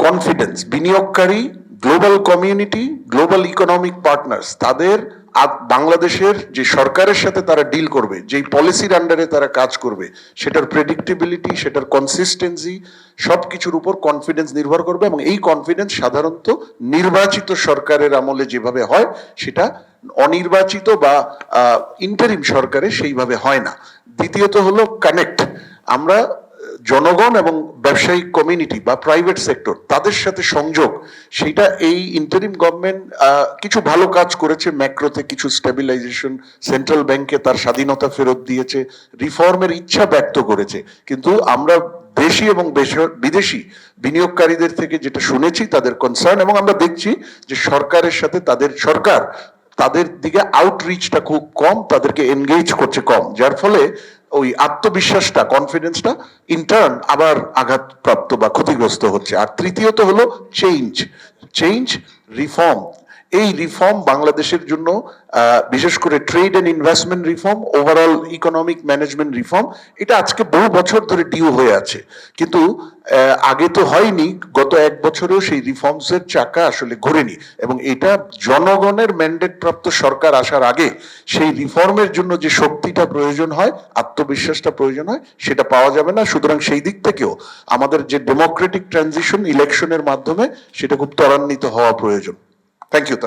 Confidence, বিনিয়োগকারী, global community, global economic partners, তাদের বাংলাদেশের যে সরকারের সাথে তারা ডিল করবে, যেই পলিসির আন্ডারে তারা কাজ করবে, সেটার প্রেডিক্টেবিলিটি, সেটার কনসিস্টেন্সি, সবকিছুর উপর কনফিডেন্স নির্ভর করবে। এবং এই কনফিডেন্স সাধারণত নির্বাচিত সরকারের আমলে যেভাবে হয়, সেটা অনির্বাচিত বা ইন্টারিম সরকারে সেইভাবে হয় না। দ্বিতীয়ত হলো কানেক্ট। আমরা জনগণ এবং ব্যবসায়িক কমিউনিটি বা প্রাইভেট সেক্টর, তাদের সাথে সংযোগ, সেটা এই ইন্টারিম গভর্নমেন্ট কিছু ভালো কাজ করেছে। ম্যাক্রোতে কিছু স্টেবিলাইজেশন, সেন্ট্রাল ব্যাংকে তার স্বাধীনতা ফেরত দিয়েছে, রিফর্মের ইচ্ছা ব্যক্ত করেছে। কিন্তু আমরা দেশি এবং বিদেশি বিনিয়োগকারীদের থেকে যেটা শুনেছি, তাদের কনসার্ন, এবং আমরা দেখছি যে সরকারের সাথে সরকার তাদের দিকে আউটরিচটা খুব কম, তাদেরকে এনগেজ করছে কম, যার ফলে ওই আত্মবিশ্বাসটা, কনফিডেন্সটা ইন্টার্ন আবার আঘাতপ্রাপ্ত বা ক্ষতিগ্রস্ত হচ্ছে। আর তৃতীয়ত হলো চেঞ্জ, রিফর্ম। এই রিফর্ম বাংলাদেশের জন্য, বিশেষ করে trade and investment reform, overall economic management reform, এটা আজকে বহু বছর ধরে ডিউ হয়ে আছে। কিন্তু আগে তো হয়নি, গত এক বছরেও সেই রিফর্মস এর চাকা আসলে ঘোরেনি। এবং এটা জনগণের ম্যান্ডেট প্রাপ্ত সরকার আসার আগে সেই রিফর্মের জন্য যে শক্তিটা প্রয়োজন হয়, আত্মবিশ্বাসটা প্রয়োজন হয়, সেটা পাওয়া যাবে না। সুতরাং সেই দিক থেকেও আমাদের যে ডেমোক্রেটিক ট্রানজিশন ইলেকশনের মাধ্যমে, সেটা খুব ত্বরান্বিত হওয়া প্রয়োজন। Thank you.